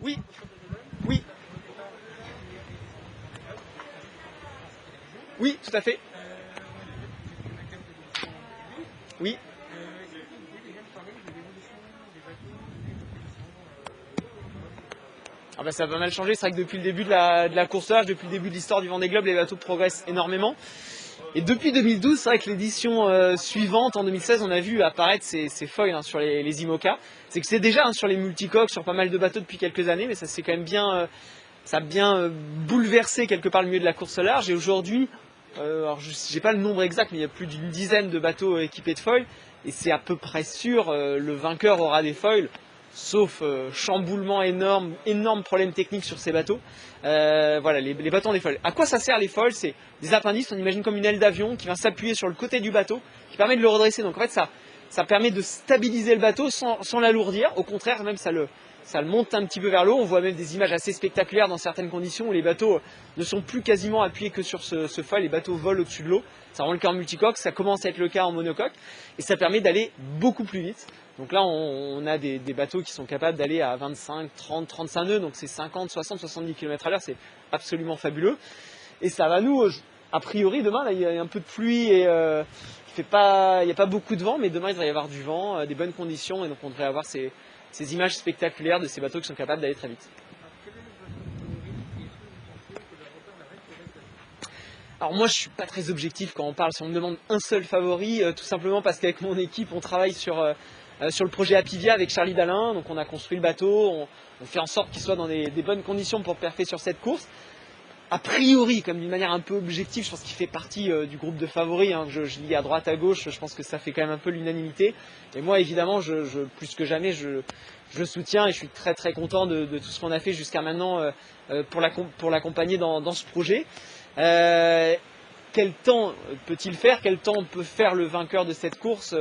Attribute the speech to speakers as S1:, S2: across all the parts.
S1: Oui, oui. Oui, tout à fait. Oui. Ah bah ça a pas mal changé, c'est vrai que depuis le début de la course large, depuis le début de l'histoire du Vendée Globe, les bateaux progressent énormément. Et depuis 2012, c'est vrai que l'édition suivante, en 2016, on a vu apparaître ces foils hein, sur les IMOCA. C'est que c'est déjà hein, sur les multicoques, sur pas mal de bateaux depuis quelques années, mais ça s'est quand même bien, ça a bien bouleversé quelque part le milieu de la course large. Et aujourd'hui, alors je n'ai pas le nombre exact, mais il y a plus d'une dizaine de bateaux équipés de foils. Et c'est à peu près sûr, le vainqueur aura des foils, sauf chamboulement énorme, énorme problème technique sur ces bateaux. Voilà, les bateaux ont des foils. À quoi ça sert les foils? C'est des appendices, on imagine comme une aile d'avion qui vient s'appuyer sur le côté du bateau, qui permet de le redresser. Donc en fait, ça permet de stabiliser le bateau sans l'alourdir. Au contraire, même ça le monte un petit peu vers le haut. On voit même des images assez spectaculaires dans certaines conditions où les bateaux ne sont plus quasiment appuyés que sur ce foil. Les bateaux volent au-dessus de l'eau. Ça rend le cas en multicoque, ça commence à être le cas en monocoque. Et ça permet d'aller beaucoup plus vite. Donc là, on a des bateaux qui sont capables d'aller à 25, 30, 35 nœuds. Donc c'est 50, 60, 70 km/h. C'est absolument fabuleux. Et ça va nous, a priori, demain, là, il y a un peu de pluie et il n'y a pas beaucoup de vent. Mais demain, il devrait y avoir du vent, des bonnes conditions. Et donc on devrait avoir ces images spectaculaires de ces bateaux qui sont capables d'aller très vite. Alors moi je suis pas très objectif quand on parle, si on me demande un seul favori, tout simplement parce qu'avec mon équipe on travaille sur le projet Apivia avec Charlie Dalin, donc on a construit le bateau, on fait en sorte qu'il soit dans des bonnes conditions pour perfer sur cette course. A priori, comme d'une manière un peu objective, je pense qu'il fait partie du groupe de favoris, hein, je lis à droite à gauche, je pense que ça fait quand même un peu l'unanimité. Et moi évidemment, plus que jamais, je soutiens et je suis très très content de tout ce qu'on a fait jusqu'à maintenant pour l'accompagner dans ce projet. Quel temps peut-il faire? Quel temps peut faire le vainqueur de cette course?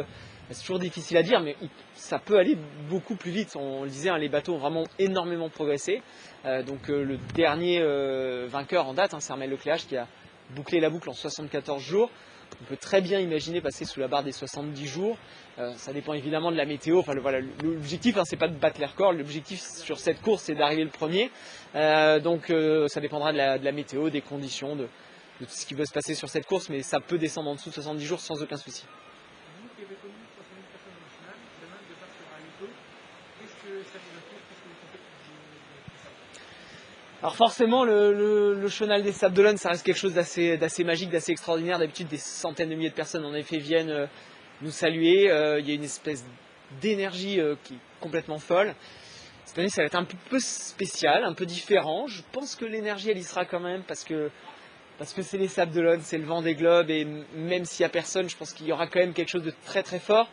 S1: C'est toujours difficile à dire, mais ça peut aller beaucoup plus vite. On le disait, hein, les bateaux ont vraiment énormément progressé. Donc le dernier vainqueur en date, hein, c'est Armel Lecléache qui a bouclé la boucle en 74 jours. On peut très bien imaginer passer sous la barre des 70 jours. Ça dépend évidemment de la météo. Enfin, voilà, l'objectif, hein, c'est pas de battre les records. L'objectif sur cette course, c'est d'arriver le premier. Donc ça dépendra de la météo, des conditions, de tout ce qui peut se passer sur cette course. Mais ça peut descendre en dessous de 70 jours sans aucun souci.
S2: Vous qui avez connu 60 000 personnes dans le final, demain le départ sera à 8 heures. Qu'est-ce que ça vous inspire? Qu'est-ce que vous pensez de ça?
S1: Alors forcément, le Chenal des Sables d'Olonne, ça reste quelque chose d'assez magique, d'assez extraordinaire. D'habitude, des centaines de milliers de personnes en effet viennent nous saluer. Il y a une espèce d'énergie qui est complètement folle. Cette année, ça va être un peu spécial, un peu différent. Je pense que l'énergie, elle y sera quand même parce que c'est les Sables d'Olonne, c'est le Vendée Globe et même s'il n'y a personne, je pense qu'il y aura quand même quelque chose de très très fort.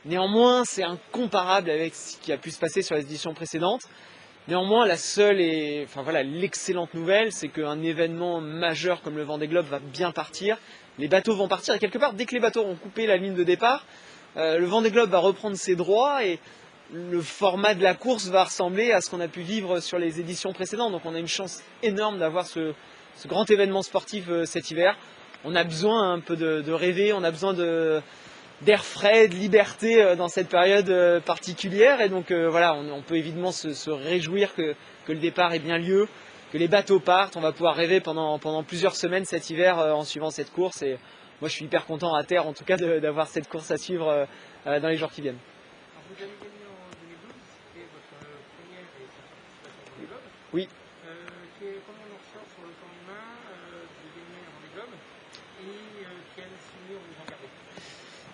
S1: Néanmoins, c'est incomparable avec ce qui a pu se passer sur les éditions précédentes. Néanmoins, l'excellente nouvelle, c'est qu'un événement majeur comme le Vendée Globe va bien partir. Les bateaux vont partir et quelque part, dès que les bateaux auront coupé la ligne de départ, le Vendée Globe va reprendre ses droits et le format de la course va ressembler à ce qu'on a pu vivre sur les éditions précédentes. Donc on a une chance énorme d'avoir ce grand événement sportif cet hiver. On a besoin un peu de rêver, on a besoin d'air frais, de liberté dans cette période particulière. Et donc voilà, on peut évidemment se réjouir que le départ ait bien lieu, que les bateaux partent. On va pouvoir rêver pendant plusieurs semaines cet hiver en suivant cette course. Et moi je suis hyper content à terre en tout cas d'avoir cette course à suivre dans les jours qui viennent.
S2: Alors vous avez gagné en 2012, c'était votre première et seule participation au Vendée Globe.
S1: Oui.
S2: Comment on en ressort sur le plan humain de gagner un Vendée Globe et quel souvenir vous en gardez?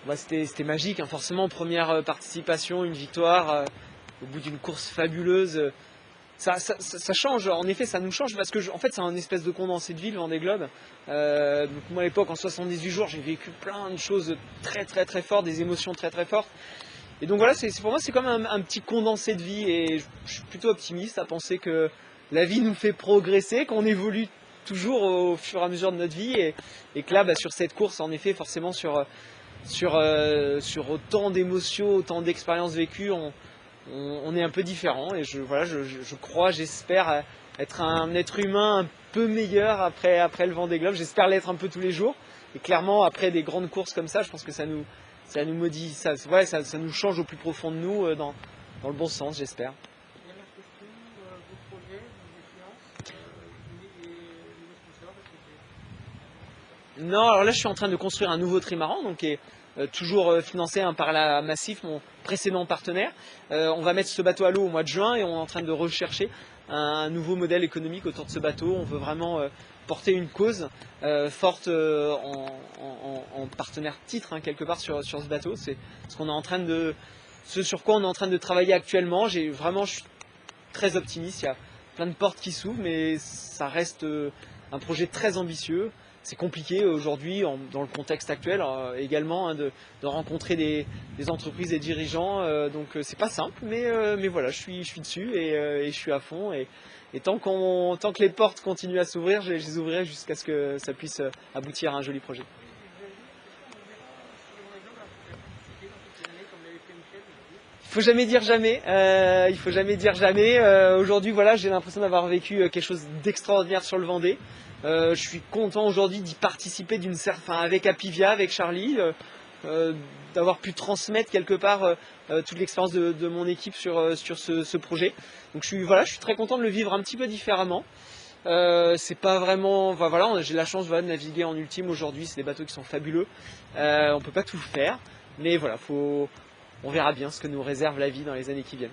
S1: Bah, c'était magique, hein. Forcément, première participation, une victoire, au bout d'une course fabuleuse. Ça change, en effet, ça nous change parce que en fait, c'est un espèce de condensé de vie, le Vendée Globe. Donc moi, à l'époque, en 78 jours, j'ai vécu plein de choses très très très fortes, des émotions très très fortes. Et donc voilà, pour moi, c'est comme un petit condensé de vie et je suis plutôt optimiste à penser que la vie nous fait progresser, qu'on évolue toujours au fur et à mesure de notre vie et que là, bah, sur cette course, en effet, forcément, sur autant d'émotions, autant d'expériences vécues, on est un peu différent et je crois, j'espère être un être humain un peu meilleur après le Vendée Globe. J'espère l'être un peu tous les jours et clairement après des grandes courses comme ça, je pense que ça nous modifie, ça nous change au plus profond de nous dans le bon sens, j'espère.
S2: Dernière question,
S1: Non, alors là je suis en train de construire un nouveau trimaran, donc qui est toujours financé par la Massif, mon précédent partenaire. On va mettre ce bateau à l'eau au mois de juin et on est en train de rechercher un nouveau modèle économique autour de ce bateau. On veut vraiment porter une cause forte en partenaire titre quelque part sur ce bateau. C'est ce qu'on est en train de, ce sur quoi on est en train de travailler actuellement. Je suis très optimiste. Il y a plein de portes qui s'ouvrent, mais ça reste un projet très ambitieux. C'est compliqué aujourd'hui, dans le contexte actuel, également de rencontrer des entreprises et dirigeants. Donc c'est pas simple, mais voilà, je suis dessus et je suis à fond. Et tant que les portes continuent à s'ouvrir, je les ouvrirai jusqu'à ce que ça puisse aboutir à un joli projet. Il faut jamais dire jamais. Il faut jamais dire jamais. Aujourd'hui, voilà, j'ai l'impression d'avoir vécu quelque chose d'extraordinaire sur le Vendée. Je suis content aujourd'hui d'y participer avec Apivia, avec Charlie, d'avoir pu transmettre quelque part toute l'expérience de mon équipe sur ce projet. Donc je suis très content de le vivre un petit peu différemment. C'est pas vraiment, enfin, voilà, j'ai la chance de naviguer en ultime aujourd'hui. C'est des bateaux qui sont fabuleux. On peut pas tout faire, mais voilà, on verra bien ce que nous réserve la vie dans les années qui viennent.